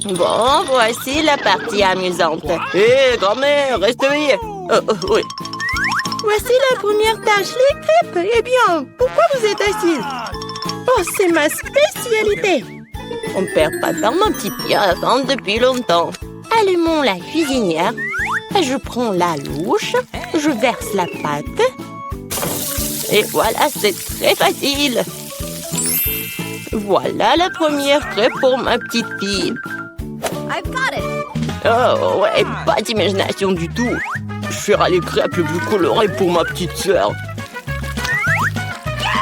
Bon, voici la partie amusante. Hé, grand-mère, reste éveillée. Oui. Voici la première tâche, les crêpes. Eh bien, pourquoi vous êtes assise? Oh, c'est ma spécialité. On ne perd pas de temps, mon petit pied, à attendre depuis longtemps. Allumons la cuisinière. Je prends la louche. Je verse la pâte. Et voilà, c'est très facile. Voilà la première crêpe pour ma petite fille. Oh, ouais, pas d'imagination du tout. Je ferai les crêpes les plus colorées pour ma petite sœur.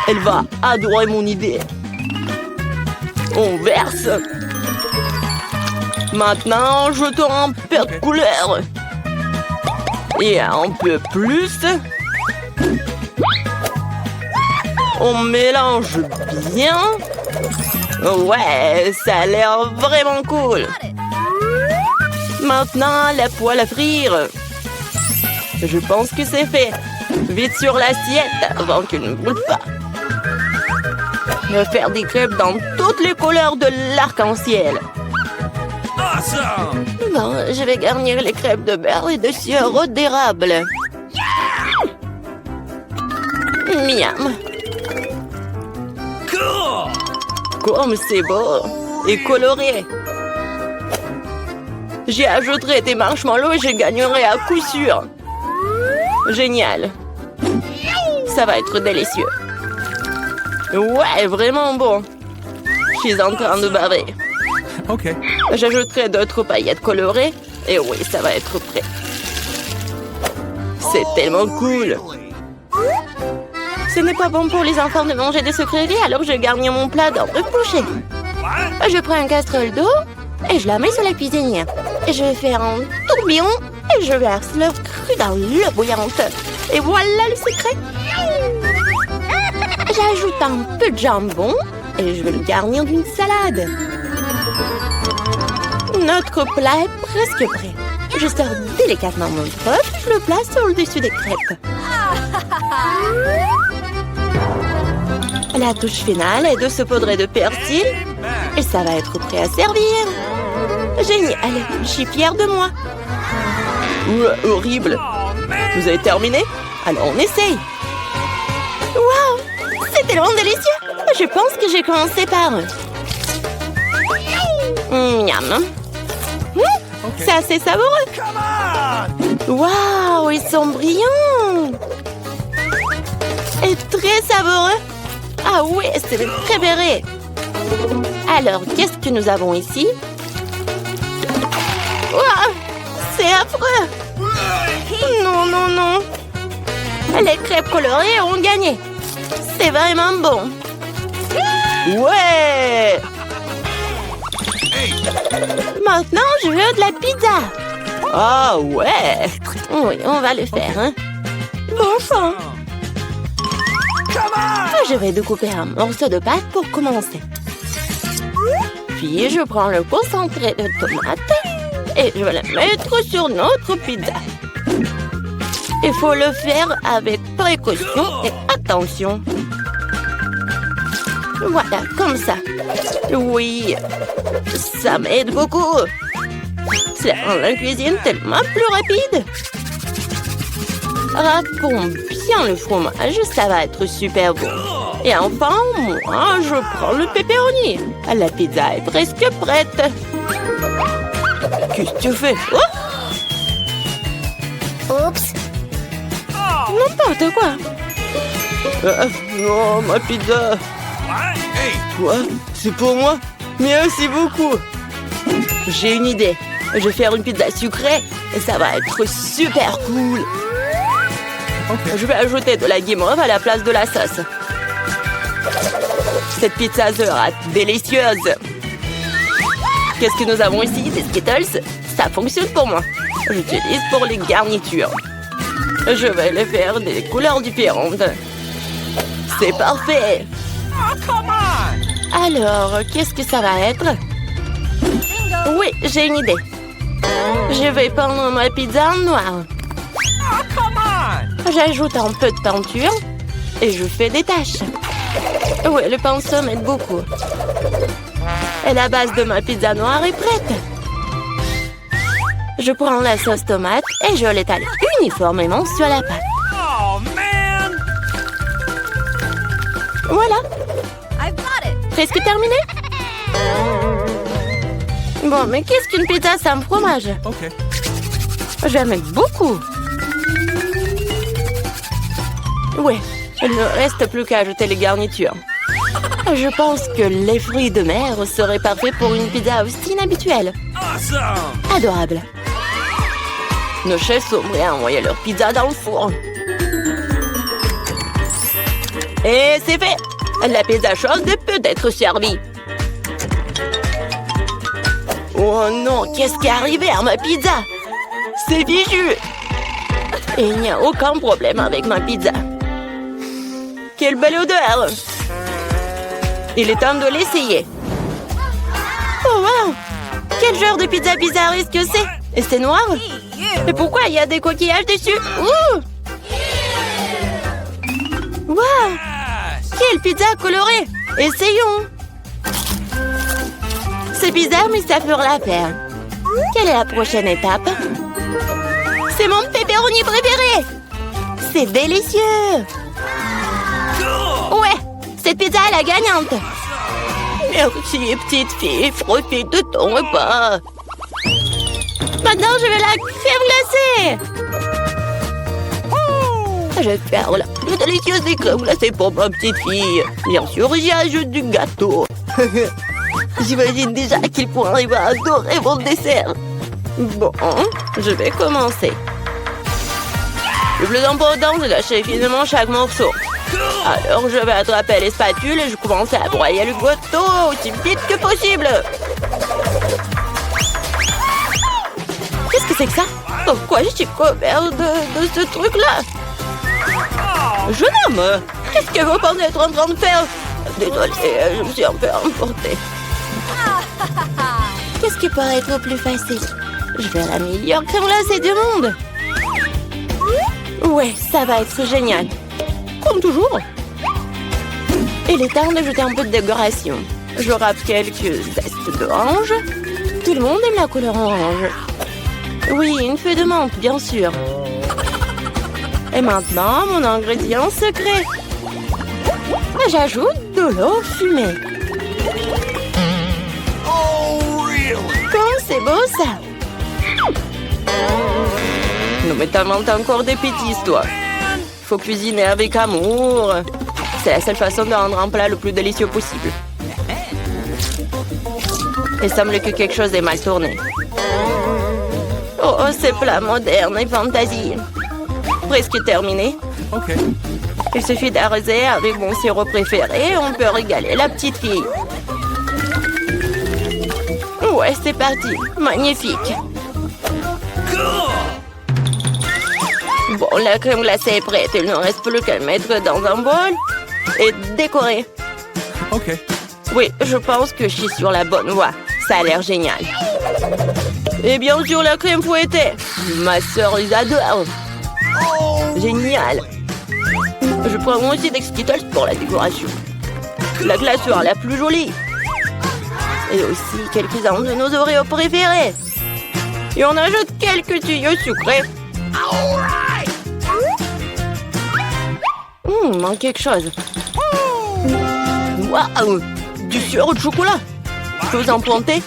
Elle va adorer mon idée. On verse. Maintenant, jetons un peu de couleur. Et un peu plus. On mélange bien. Ouais, ça a l'air vraiment cool. Maintenant, la poêle à frire. Je pense que c'est fait. Vite sur l'assiette avant qu'elle ne brûle pas. Je vais faire des crêpes dans toutes les couleurs de l'arc-en-ciel. Bon, je vais garnir les crêpes de beurre et de sirop d'érable. Miam. Comme c'est beau et coloré. J'y ajouterai des marshmallows et je gagnerai à coup sûr. Génial. Ça va être délicieux. Ouais, vraiment bon. Je suis en train de baver. OK. J'ajouterai d'autres paillettes colorées. Et oui, ça va être prêt. C'est tellement cool. Ce n'est pas bon pour les enfants de manger des sucreries, alors je garnis mon plat d'ordre bouché. Je prends une casserole d'eau et je la mets sur la cuisinière. Et je vais faire un tourbillon et je verse l'œuf cru dans l'eau bouillante. Et voilà le secret. J'ajoute un peu de jambon et je vais le garnir d'une salade. Notre plat est presque prêt. Je sors délicatement mon œuf et je le place sur le dessus des crêpes. La touche finale est de saupoudrer de persil et ça va être prêt à servir. Génial, je suis fière de moi. Ouh, horrible. Vous avez terminé? Alors on essaye. Waouh, c'est tellement délicieux. Je pense que j'ai commencé par... Miam. C'est assez savoureux. Waouh, ils sont brillants. Et très savoureux. Ah oui, c'est mes préférés. Alors, qu'est-ce que nous avons ici? Waouh, c'est affreux. Non, non, non. Les crêpes colorées ont gagné. C'est vraiment bon. Ouais! Maintenant, je veux de la pizza. Ah ouais! Oui, on va le faire, hein. Bon sang. Je vais découper un morceau de pâte pour commencer. Puis, je prends le concentré de tomate et je vais le mettre sur notre pizza. Il faut le faire avec précaution et attention. Voilà, comme ça. Oui, ça m'aide beaucoup. Ça rend la cuisine tellement plus rapide. Râpons bien le fromage, ça va être super bon. Et enfin, moi, je prends le pepperoni. La pizza est presque prête. Qu'est-ce que tu fais? Oups. N'importe quoi. Non, ma pizza. Quoi? C'est pour moi? Merci beaucoup. J'ai une idée. Je vais faire une pizza sucrée et ça va être super cool. Je vais ajouter de la guimauve à la place de la sauce. Cette pizza sera délicieuse. Qu'est-ce que nous avons ici? Des Skittles? Ça fonctionne pour moi. J'utilise pour les garnitures. Je vais les faire des couleurs différentes. C'est parfait. Alors, qu'est-ce que ça va être? Oui, j'ai une idée. Je vais peindre ma pizza en noir. J'ajoute un peu de peinture et je fais des taches. Oui, le pinceau m'aide beaucoup. Et la base de ma pizza noire est prête. Je prends la sauce tomate et je l'étale uniformément sur la pâte. Oh, man! Voilà, I've got it. presque terminé. Bon, mais qu'est-ce qu'une pizza sans fromage? Okay. Je vais en mettre beaucoup. Ouais, il ne reste plus qu'à ajouter les garnitures. Je pense que les fruits de mer seraient parfaits pour une pizza aussi inhabituelle. Awesome! Adorable. Nos chefs sont prêts à envoyer leur pizza dans le four. Et c'est fait! La pizza chaude peut être servie. Oh non, qu'est-ce qui est arrivé à ma pizza? C'est fichu! Et il n'y a aucun problème avec ma pizza. Quelle belle odeur! Il est temps de l'essayer. Oh wow! Quel genre de pizza bizarre est-ce que c'est? Et c'est noir? Et pourquoi il y a des coquillages dessus? Ouh! Wow! Quelle pizza colorée! Essayons! C'est bizarre, mais ça fera l'affaire. Quelle est la prochaine étape? C'est mon pepperoni préféré! C'est délicieux! Ouais! Cette pizza est la gagnante! Merci, petite fille. Profite de ton repas. Maintenant, je vais la crème glacée! Je vais faire la plus délicieuse des crèmes glacées pour ma petite fille. Bien sûr, j'y ajoute du gâteau. J'imagine déjà qu'il pourrait adorer mon dessert. Bon, je vais commencer. Le plus important, c'est d'acheter finement chaque morceau. Alors, je vais attraper les spatules et je commence à broyer le gâteau aussi vite que possible. Qu'est-ce que c'est que ça? Pourquoi je suis couvert de ce truc-là? Jeune homme, qu'est-ce que vous pensez être en train de faire? Désolée, je me suis un peu emportée. Qu'est-ce qui pourrait être plus facile? Je vais la meilleure crème glacée du monde. Ouais, ça va être génial. Comme toujours. Il est temps d'ajouter un peu de décoration. Je râpe quelques zestes d'orange. Tout le monde aime la couleur orange. Oui, une feuille de menthe, bien sûr. Et maintenant, mon ingrédient secret. J'ajoute de l'eau fumée. Comme c'est beau, ça. Non, mais t'inventes encore des bêtises, toi. Faut cuisiner avec amour. C'est la seule façon de rendre un plat le plus délicieux possible. Il semble que quelque chose est mal tourné. Oh, ces plats modernes et fantasy. Presque terminé. OK. Il suffit d'arroser avec mon sirop préféré et on peut régaler la petite fille. Ouais, c'est parti. Magnifique. Bon, la crème glacée est prête. Il ne reste plus qu'à le mettre dans un bol et décorer. OK. Oui, je pense que je suis sur la bonne voie. Ça a l'air génial. Et bien sûr, la crème fouettée. Ma sœur les adore. Génial. Je prends moi aussi des Skittles pour la décoration. La glaceur la plus jolie. Et aussi quelques-uns de nos Oreos préférés. Et on ajoute quelques tuyaux sucrés. Manque quelque chose. Waouh! Du sirop de chocolat. Je peux vous en planter?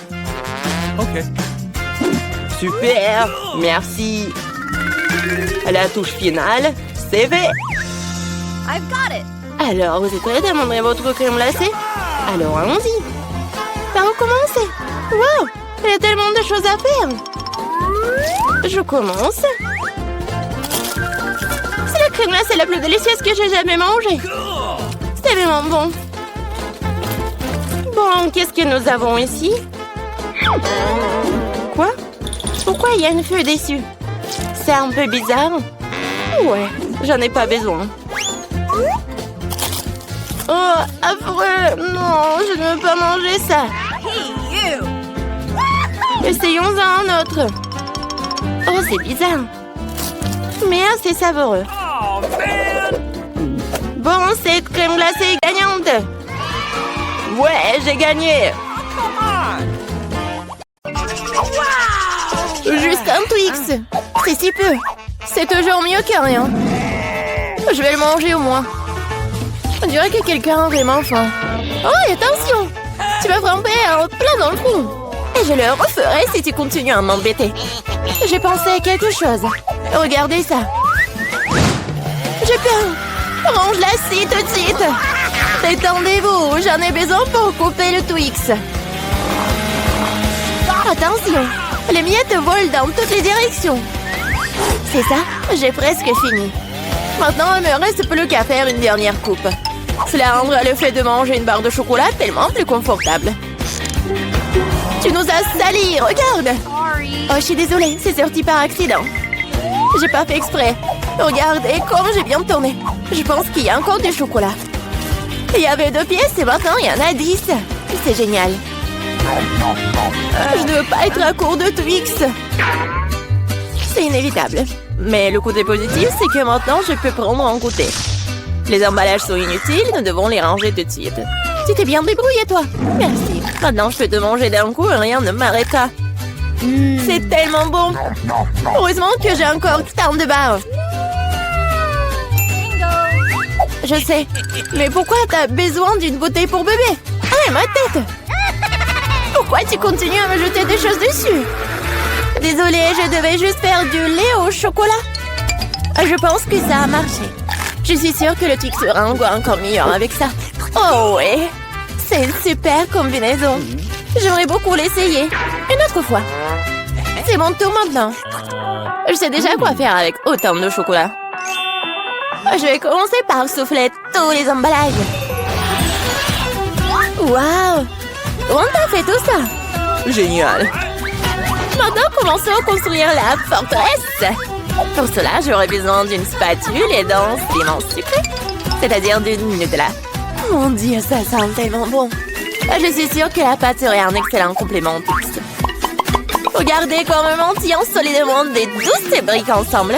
OK. Super! Merci. La touche finale, c'est fait. I've got it. Alors, vous êtes prêts à montrer votre crème glacée? Alors, allons-y. Par où commencer? Wow! Il y a tellement de choses à faire. Je commence. C'est la crème glacée la plus délicieuse que j'ai jamais mangée. C'est vraiment bon. Bon, qu'est-ce que nous avons ici? Quoi? Pourquoi il y a une feuille dessus? C'est un peu bizarre. Ouais, j'en ai pas besoin. Oh, affreux! Non, je ne veux pas manger ça. Hey, you. Essayons un autre. Oh, c'est bizarre. Mais assez savoureux. Oh, man! Bon, cette crème glacée est gagnante. Ouais, j'ai gagné. Come Juste un Twix. C'est si peu. C'est toujours mieux que rien. Je vais le manger au moins. On dirait que quelqu'un a vraiment faim. Oh, attention! Tu vas frapper plein dans le trou. Et je le referai si tu continues à m'embêter. J'ai pensé à quelque chose. Regardez ça. J'ai peur. Range-la-ci tout de suite. Détendez-vous, j'en ai besoin pour couper le Twix. Attention, les miettes volent dans toutes les directions. C'est ça, j'ai presque fini. Maintenant, il me reste plus qu'à faire une dernière coupe. Cela rendra le fait de manger une barre de chocolat tellement plus confortable. Tu nous as salis, regarde. Oh, je suis désolée, c'est sorti par accident. J'ai pas fait exprès. Regardez comme j'ai bien tourné. Je pense qu'il y a encore du chocolat. Il y avait 2 pièces et maintenant il y en a 10. C'est génial. Je ne veux pas être à court de Twix. C'est inévitable. Mais le côté positif, c'est que maintenant je peux prendre en goûter. Les emballages sont inutiles, nous devons les ranger tout de suite. Tu t'es bien débrouillé, toi. Merci. Maintenant, je peux te manger d'un coup et rien ne m'arrêtera. C'est tellement bon. Heureusement que j'ai encore tant de barres. Je sais. Mais pourquoi t'as besoin d'une bouteille pour bébé? Ah, ma tête! Pourquoi tu continues à me jeter des choses dessus? Désolée, je devais juste faire du lait au chocolat. Je pense que ça a marché. Je suis sûre que le Twix sera encore meilleur avec ça. Oh ouais! C'est une super combinaison. J'aimerais beaucoup l'essayer. Une autre fois. C'est mon tour maintenant. Je sais déjà quoi faire avec autant de chocolat. Je vais commencer par souffler tous les emballages. Waouh! On t'a fait tout ça? Génial! Maintenant, commençons à construire la forteresse. Pour cela, j'aurai besoin d'une spatule et d'un ciment sucré. C'est-à-dire d'une Nutella. Mon Dieu, ça sent tellement bon. Je suis sûre que la pâte serait un excellent complément au Twix. Regardez comme mentillant solidement des douces briques ensemble.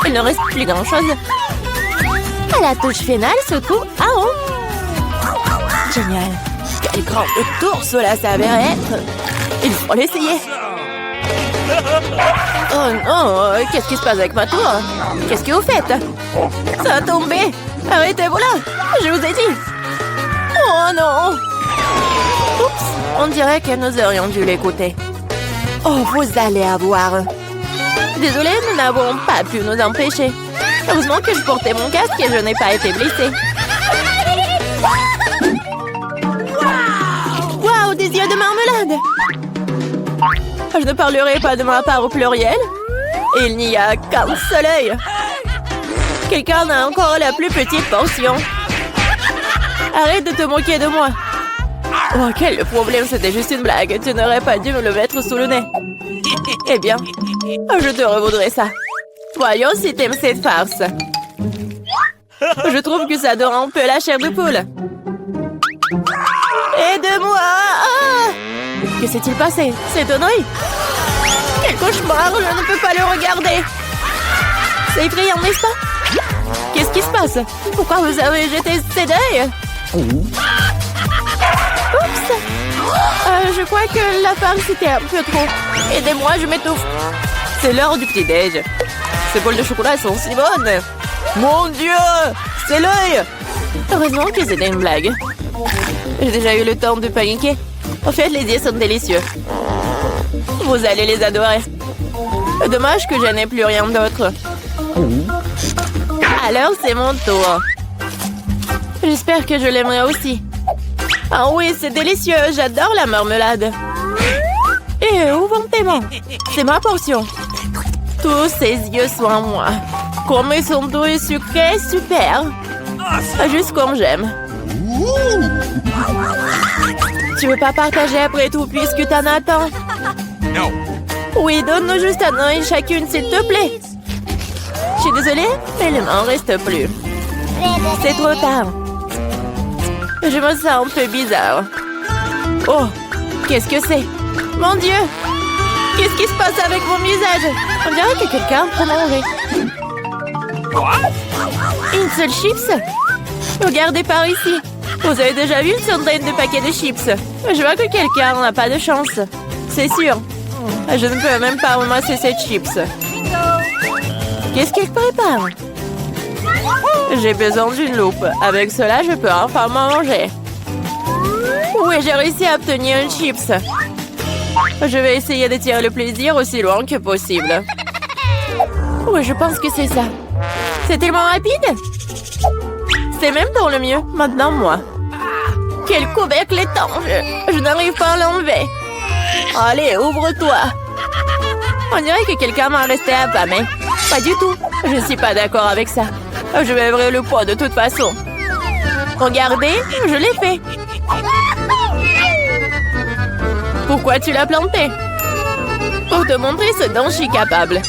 Il ne reste plus grand-chose. À la touche finale se trouve un rond. Génial. Quel grand tour cela s'avère être. Il faut l'essayer. Oh non, qu'est-ce qui se passe avec ma tour? Qu'est-ce que vous faites? Ça a tombé. Arrêtez-vous là. Je vous ai dit. Oh non. Oups, on dirait que nous aurions dû l'écouter. Oh, vous allez avoir. Désolée, nous n'avons pas pu nous empêcher. Heureusement que je portais mon casque et je n'ai pas été blessée. Waouh, des yeux de marmelade. Je ne parlerai pas de ma part au pluriel. Il n'y a qu'un seul œil. Quelqu'un a encore la plus petite portion. Arrête de te moquer de moi. Oh, quel problème, c'était juste une blague. Tu n'aurais pas dû me le mettre sous le nez. Eh bien, je te revaudrai ça. Voyons si t'aimes cette farce. Je trouve que ça dore un peu la chair de poule. Aide-moi! Ah! Que s'est-il passé? C'est un œil? Quel cauchemar! Je ne peux pas le regarder. C'est effrayant, n'est-ce pas? Qu'est-ce qui se passe? Pourquoi vous avez jeté cet œil? Oups! Je crois que la farce c'était un peu trop. Aidez-moi, je m'étouffe. C'est l'heure du petit-déj. Ces bols de chocolat sont si bonnes. Mon Dieu! C'est l'œil! Heureusement que c'était une blague. J'ai déjà eu le temps de paniquer. En fait, les yeux sont délicieux. Vous allez les adorer. Dommage que je n'ai plus rien d'autre. Alors, c'est mon tour. J'espère que je l'aimerai aussi. Ah oui, c'est délicieux. J'adore la marmelade. Et où vont tes mains? C'est ma portion. Tous ces yeux sont à moi. Comme ils sont doux et sucrés, super. Juste comme j'aime. Tu veux pas partager après tout puisque t'en as tant? No. Oui, donne-nous juste un œil chacune, s'il te plaît. Je suis désolée, mais il m'en reste plus. C'est trop tard. Je me sens un peu bizarre. Oh, qu'est-ce que c'est? Mon Dieu! Qu'est-ce qui se passe avec mon visage? On dirait que quelqu'un prend manger. Une seule chips? Regardez par ici. Vous avez déjà vu une centaine de paquets de chips? Je vois que quelqu'un n'a pas de chance. C'est sûr. Je ne peux même pas ramasser ces chips. Bingo. Qu'est-ce qu'elle prépare? J'ai besoin d'une loupe. Avec cela, je peux enfin manger. Oui, j'ai réussi à obtenir une chips. Je vais essayer de tirer le plaisir aussi loin que possible. Oui, je pense que c'est ça. C'est tellement rapide. C'est même pour le mieux. Maintenant, moi. Quel couvercle étanche. Je n'arrive pas à l'enlever. Allez, ouvre-toi. On dirait que quelqu'un m'a resté affamé. Pas du tout. Je ne suis pas d'accord avec ça. Je vais ouvrir le pot de toute façon. Regardez, je l'ai fait. Pourquoi tu l'as planté? Pour te montrer ce dont je suis capable.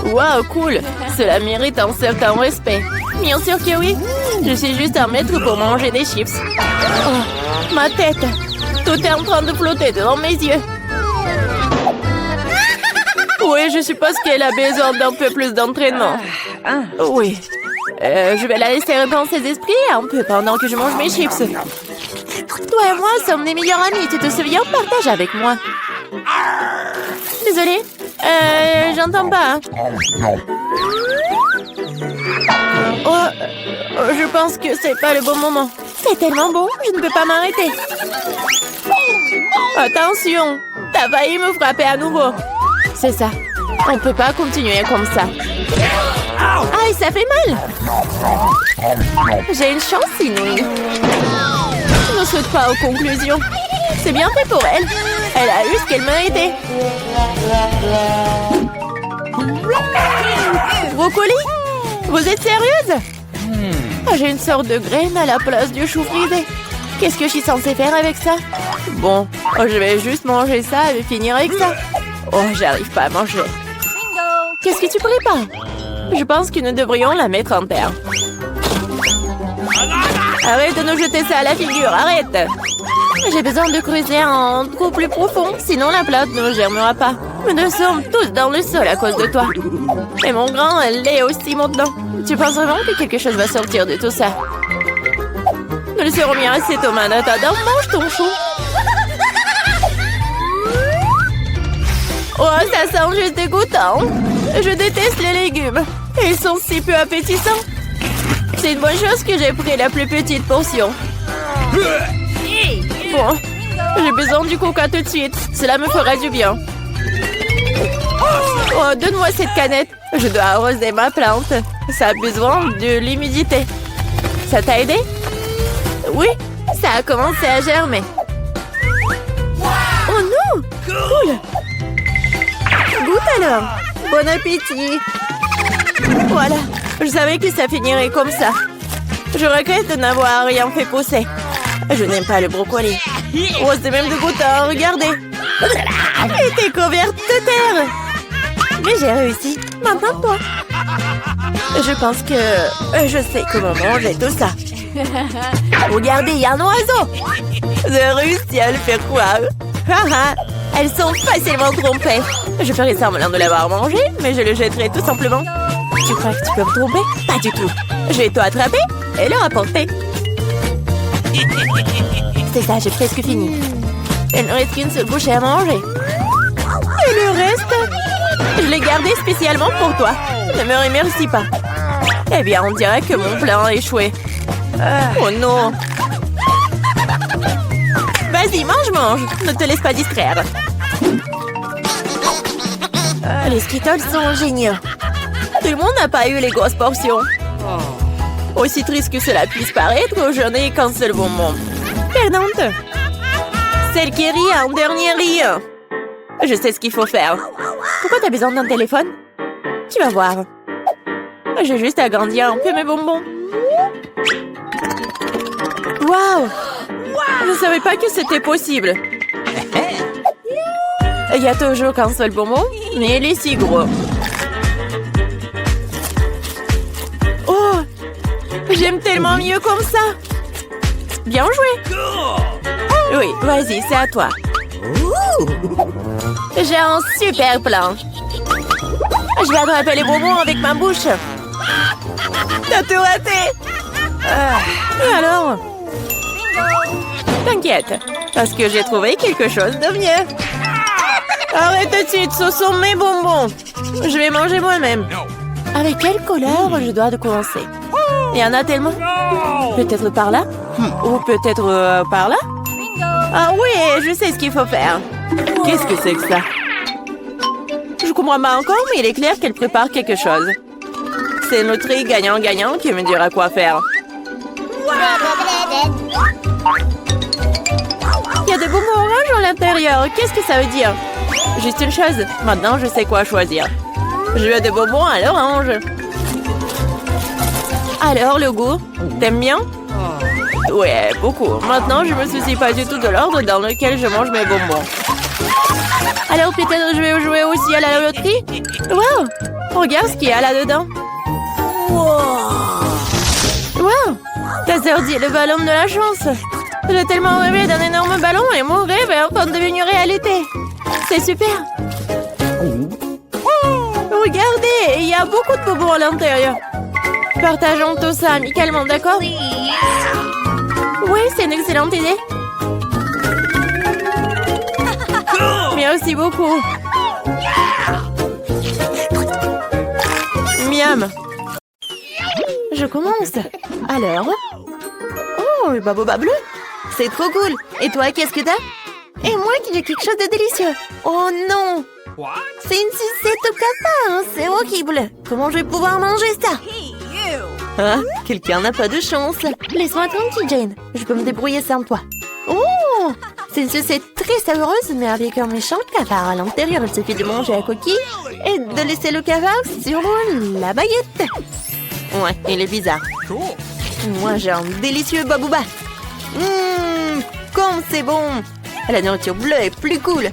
Waouh, cool. Cela mérite un certain respect. Bien sûr que oui. Je suis juste un maître pour manger des chips. Oh, ma tête. Tout est en train de flotter devant mes yeux. Oui, je suppose qu'elle a besoin d'un peu plus d'entraînement. Oui. Je vais la laisser reprendre ses esprits un peu pendant que je mange mes chips. Toi et moi sommes des meilleurs amis, tu te souviens? Partage avec moi. Désolée. J'entends pas. Je pense que c'est pas le bon moment. C'est tellement bon, je ne peux pas m'arrêter. Attention, t'as failli me frapper à nouveau. C'est ça. On peut pas continuer comme ça. Aïe, ça fait mal. J'ai une chance inouïe. Je ne saute pas aux conclusions. C'est bien fait pour elle. Elle a eu ce qu'elle méritait. Brocoli? Vous êtes sérieuse? J'ai une sorte de graine à la place du chou frisé. Qu'est-ce que je suis censée faire avec ça? Bon, je vais juste manger ça et finir avec ça. Oh, j'arrive pas à manger. Bingo. Qu'est-ce que tu prépares? Je pense que nous devrions la mettre en terre. Arrête de nous jeter ça à la figure, arrête! J'ai besoin de creuser un trou plus profond, sinon la plante ne germera pas. Nous sommes tous dans le sol à cause de toi. Et mon grand, elle l'est aussi maintenant. Tu penses vraiment que quelque chose va sortir de tout ça? Nous le serons bien assez, Thomas. En attendant, mange ton chou. Oh, ça sent juste dégoûtant. Je déteste les légumes. Ils sont si peu appétissants. C'est une bonne chose que j'ai pris la plus petite portion. Bon, j'ai besoin du coca tout de suite. Cela me fera du bien. Oh, donne-moi cette canette. Je dois arroser ma plante. Ça a besoin de l'humidité. Ça t'a aidé? Oui, ça a commencé à germer. Oh non! Cool! Goûte alors! Bon appétit! Voilà, je savais que ça finirait comme ça. Je regrette de n'avoir rien fait pousser. Je n'aime pas le brocoli. Oh, c'est même dégoûtant, regardez. Et t'es couverte de terre. Mais j'ai réussi. Maintenant, toi. Je pense que je sais comment manger tout ça. Regardez, il y a un oiseau. J'ai réussi à le faire croire. Elles sont facilement trompées. Je ferai semblant de l'avoir mangé, mais je le jetterai tout simplement. Tu crois que tu peux me tromper? Pas du tout. Je vais tout attraper et le rapporter. C'est ça, j'ai presque fini. Il ne reste qu'une seule bouchée à manger. Et le reste? Je l'ai gardé spécialement pour toi. Ne me remercie pas. Eh bien, on dirait que mon plan a échoué. Oh non! Vas-y, mange! Ne te laisse pas distraire. Les Skittles sont géniaux. Tout le monde n'a pas eu les grosses portions. Aussi triste que cela puisse paraître, je n'ai qu'un seul bonbon. Perdante. Celle qui rit en dernier rire. Je sais ce qu'il faut faire. Pourquoi t'as besoin d'un téléphone? Tu vas voir. J'ai juste agrandi un peu mes bonbons. Waouh! Je ne savais pas que c'était possible. Il y a toujours qu'un seul bonbon, mais il est si gros. Oh! J'aime tellement mieux comme ça. Bien joué. Oui, vas-y, c'est à toi. J'ai un super plan. Je vais attraper les bonbons avec ma bouche. T'as tout raté. Alors? T'inquiète, parce que j'ai trouvé quelque chose de mieux. Arrête tout de suite, ce sont mes bonbons. Je vais manger moi-même. Avec quelle couleur je dois commencer? Il y en a tellement. Peut-être par là? Ou peut-être par là? Bingo. Ah oui, je sais ce qu'il faut faire. Qu'est-ce que c'est que ça? Je comprends pas encore, mais il est clair qu'elle prépare quelque chose. C'est notre gagnant-gagnant qui me dira quoi faire. Il y a des bonbons oranges à l'intérieur. Qu'est-ce que ça veut dire? Juste une chose. Maintenant, je sais quoi choisir. Je veux des bonbons à l'orange. Alors, le goût? T'aimes bien? Ouais, beaucoup. Maintenant, je me soucie pas du tout de l'ordre dans lequel je mange mes bonbons. Alors, peut-être je vais jouer aussi à la loterie? Wow! Regarde ce qu'il y a là-dedans. Wow! Ta sœur dit le ballon de la chance. J'ai tellement rêvé d'un énorme ballon et mon rêve est en train de devenir réalité. C'est super. Regardez, il y a beaucoup de bonbons à l'intérieur. Partageons tout ça amicalement, d'accord? Oui, c'est une excellente idée. Merci beaucoup. Miam. Je commence. Alors? Oh, le baboba bleu. C'est trop cool. Et toi, qu'est-ce que t'as? Et moi qui ai quelque chose de délicieux. Oh non! What? C'est une sucette au capin. C'est horrible. Comment je vais pouvoir manger ça? Hey, you. Ah, quelqu'un n'a pas de chance. Laisse-moi tranquille, Jane. Je peux me débrouiller sans toi. Oh! C'est une sucette très savoureuse, mais avec un méchant cafard à l'intérieur. Il suffit de manger la coquille et de laisser le cafard sur la baguette. Ouais, il est bizarre. Cool. Moi, j'ai un délicieux babouba. Comme c'est bon. La nourriture bleue est plus cool.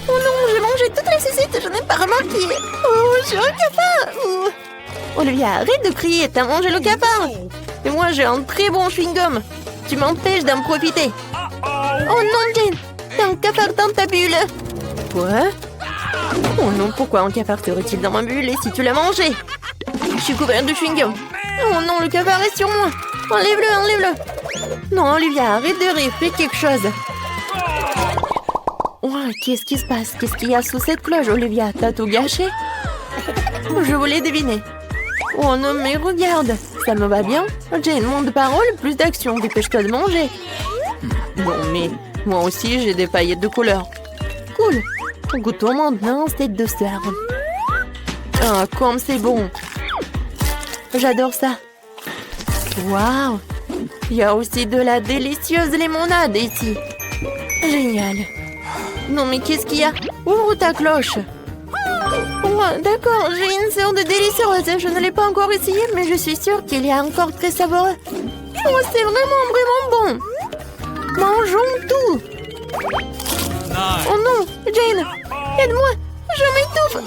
Oh non, j'ai mangé toute la sucette, je n'ai pas remarqué. Oh, j'ai un cafard. Oh. Olivia, arrête de crier, t'as mangé le cafard. Et moi, j'ai un très bon chewing-gum. Tu m'empêches d'en profiter. Oh non, Jane, t'as un cafard dans ta bulle. Quoi? Oh non, pourquoi un cafard serait-il dans ma bulle et si tu l'as mangé? Je suis couverte de chewing-gum. Oh non, le cafard est sur moi. Enlève-le, enlève-le. Non, Olivia, arrête de rire, fais quelque chose. Oh, qu'est-ce qui se passe? Qu'est-ce qu'il y a sous cette cloche, Olivia? T'as tout gâché? Je voulais deviner. Oh non, mais regarde, ça me va bien. Jane, moins de paroles, plus d'action. Dépêche-toi de manger. Bon, mais moi aussi, j'ai des paillettes de couleur. Cool. Goûtons maintenant cette douceur. Ah, comme c'est bon. J'adore ça. Waouh. Il y a aussi de la délicieuse limonade ici. Génial. Non, mais qu'est-ce qu'il y a? Ouvre ta cloche. Oh, d'accord, j'ai une sorte de délicieuse. Je ne l'ai pas encore essayé, mais je suis sûre qu'il y a encore très savoureux. Oh, c'est vraiment bon. Mangeons tout. Oh non, Jane, aide-moi, je m'étouffe.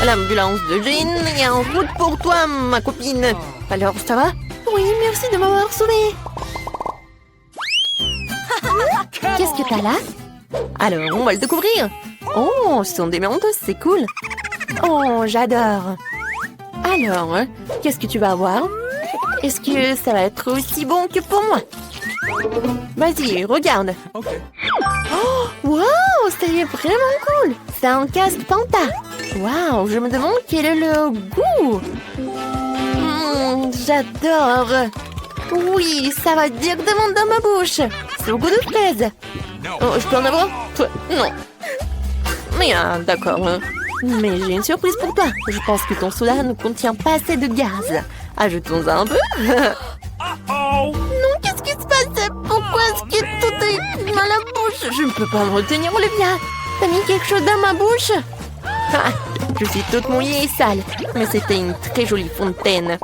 L'ambulance de Jane est en route pour toi, ma copine. Alors, ça va? Oui, merci de m'avoir sauvée. Qu'est-ce que t'as là? Alors, on va le découvrir. Oh, ce sont des mentos, c'est cool. Oh, j'adore. Alors, qu'est-ce que tu vas avoir? Est-ce que ça va être aussi bon que pour moi? Vas-y, regarde. OK. Oh, wow, c'est vraiment cool. C'est un casque Panta. Wow, je me demande quel est le goût. J'adore. Oui, ça va directement dans ma bouche. C'est au goût de fraise. Oh, je peux en avoir? Non. Mais d'accord. Mais j'ai une surprise pour toi. Je pense que ton soda ne contient pas assez de gaz. Ajoutons un peu. Oh! Non, qu'est-ce qui se passe? Pourquoi est-ce que tout est dans la bouche? Je ne peux pas me retenir, Olivia. T'as mis quelque chose dans ma bouche? Ah, je suis toute mouillée et sale. Mais c'était une très jolie fontaine.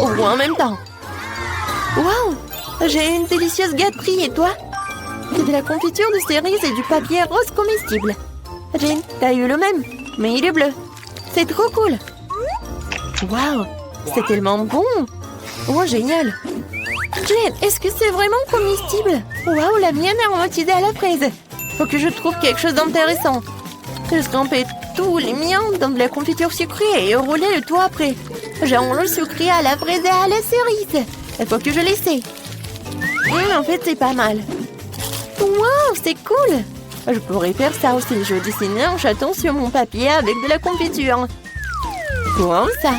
Ou en même temps. Waouh! J'ai une délicieuse gâterie, et toi? C'est de la confiture de cerises et du papier rose comestible. Jane, t'as eu le même, mais il est bleu. C'est trop cool. Waouh! C'est tellement bon! Oh, génial! Jane, est-ce que c'est vraiment comestible? Waouh, la mienne est aromatisée à la fraise. Faut que je trouve quelque chose d'intéressant. Je trempais tous les miens dans de la confiture sucrée et rouler le tout après. J'enroule sucré à la fraise et à la cerise. Il faut que je l'essaie. En fait, c'est pas mal. Waouh, c'est cool! Je pourrais faire ça aussi. Je dessine un chaton sur mon papier avec de la confiture. Comme ça.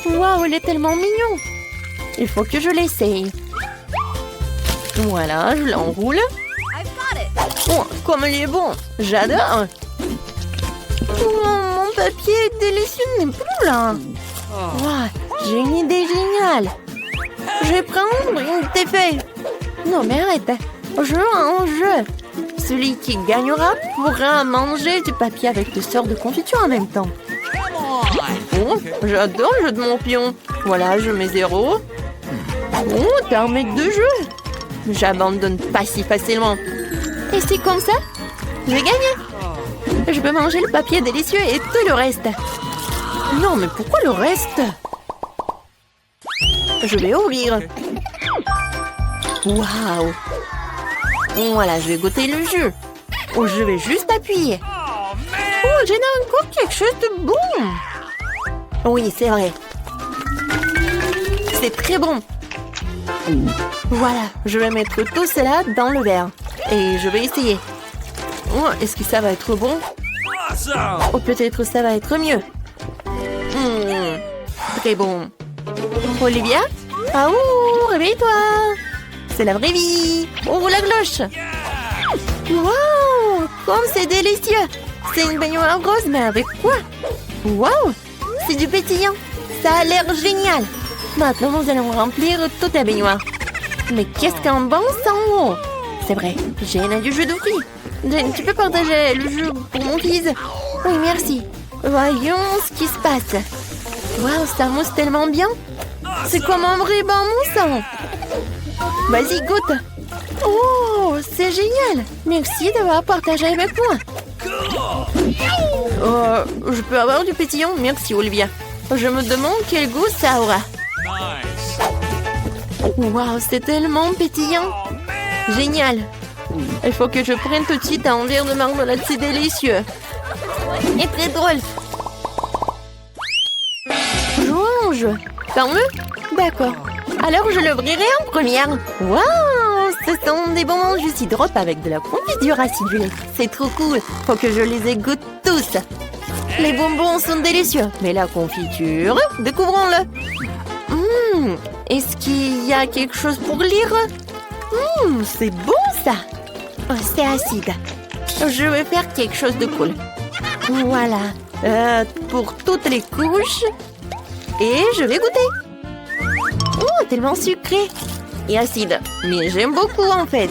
Waouh, il est tellement mignon. Il faut que je l'essaye. Voilà, je l'enroule. I've got it. Oh, comme il est bon. J'adore. Oh, mon papier est délicieux n'est plus là. Wow, j'ai une idée géniale. Je vais prendre une défait. Non, mais arrête. Jeu en jeu. Celui qui gagnera pourra manger du papier avec des sortes de confiture en même temps. Oh, j'adore le jeu de mon pion. Voilà, je mets 0. Oh, t'es un mec de jeu. J'abandonne pas si facilement. Et c'est comme ça, je vais gagner. Je peux manger le papier délicieux et tout le reste. Non, mais pourquoi le reste? Je vais ouvrir. Waouh. Voilà, je vais goûter le jus. Oh, je vais juste appuyer. Oh, j'ai encore quelque chose de bon. Oui, c'est vrai. C'est très bon. Voilà, je vais mettre tout cela dans le verre. Et je vais essayer. Oh, est-ce que ça va être bon? Awesome! Oh, peut-être ça va être mieux. Très bon. Olivia? Ah ouh, réveille-toi. C'est la vraie vie. Ouvre la cloche. Waouh, comme c'est délicieux. C'est une baignoire rose, mais avec quoi? Waouh, c'est du pétillant. Ça a l'air génial. Maintenant, nous allons remplir toute la baignoire. Mais qu'est-ce qu'un bon sang! C'est vrai, Jane a du jus de fruits. Jane, tu peux partager le jus pour mon fils? Oui, merci. Voyons ce qui se passe. Waouh, ça mousse tellement bien. C'est comme un vrai bon moussant. Vas-y, goûte. Oh, c'est génial. Merci d'avoir partagé avec moi. Je peux avoir du pétillant? Merci, Olivia. Je me demande quel goût ça aura. Waouh, c'est tellement pétillant. Génial. Il faut que je prenne tout de suite un verre de marmelade, c'est délicieux. Et très drôle. Jouons au jeu. Ferme-le? D'accord. Alors je l'ouvrirai en première. Waouh, ce sont des bonbons jus drop avec de la confiture acidulée. C'est trop cool. Faut que je les égoutte tous. Les bonbons sont délicieux. Mais la confiture, découvrons-le. Est-ce qu'il y a quelque chose pour lire? C'est bon ça. Oh, c'est acide. Je vais faire quelque chose de cool. Voilà. Pour toutes les couches. Et je vais goûter. Oh, tellement sucré. Et acide. Mais j'aime beaucoup en fait.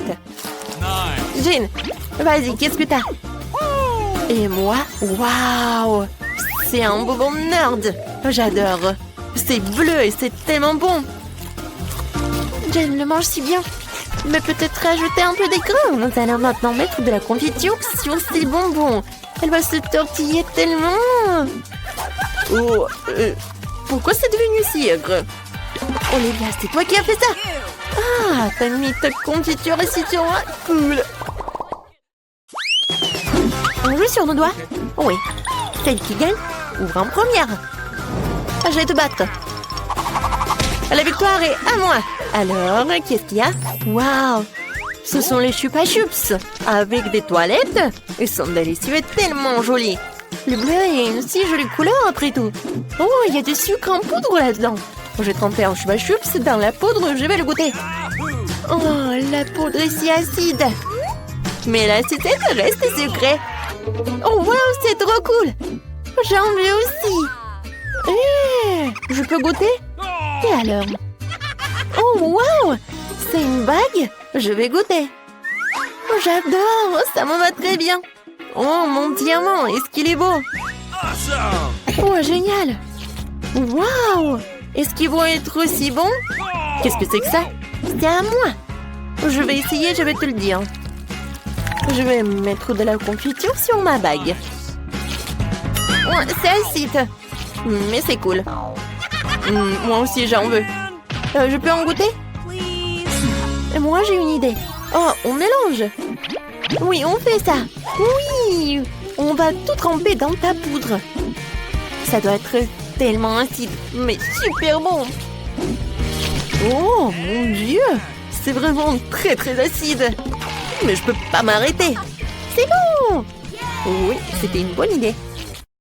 Jane, vas-y, qu'est-ce que t'as? Et moi? Waouh! C'est un bonbon nerd. J'adore. C'est bleu et c'est tellement bon. Jane le mange si bien. Mais peut-être rajouter un peu d'écran. Nous allons maintenant mettre de la confiture sur ces bonbons. Elle va se tortiller tellement. Oh, pourquoi c'est devenu si aigre? Olivia, c'est toi qui as fait ça? Ah, t'as mis ta confiture ici sur moi. Cool. On joue sur nos doigts? Oui. Celle qui gagne ouvre en première. Je vais te battre. La victoire est à moi. Alors, qu'est-ce qu'il y a? Waouh! Ce sont les Chupa Chups avec des toilettes. Ils sont délicieux et tellement jolis. Le bleu est une si jolie couleur après tout. Oh, il y a du sucre en poudre là-dedans. J'ai trempé un Chupa Chups dans la poudre, je vais le goûter. Oh, la poudre est si acide. Mais la sucette reste sucrée. Oh, waouh, c'est trop cool. J'en veux aussi. Je peux goûter? Et alors? Oh, waouh! C'est une bague? Je vais goûter. Oh, j'adore! Ça me va très bien. Oh, mon diamant, est-ce qu'il est beau? Oh, génial! Waouh! Est-ce qu'ils vont être aussi bons? Qu'est-ce que c'est que ça? C'est à moi. Je vais essayer, je vais te le dire. Je vais mettre de la confiture sur ma bague. Oh, c'est acide. Mais c'est cool. Moi aussi, j'en veux. Je peux en goûter? Et moi, j'ai une idée. Oh, on mélange. Oui, on fait ça. Oui, on va tout tremper dans ta poudre. Ça doit être tellement acide, mais super bon. Oh, mon Dieu. C'est vraiment très, très acide. Mais je peux pas m'arrêter. C'est bon! Oui, c'était une bonne idée.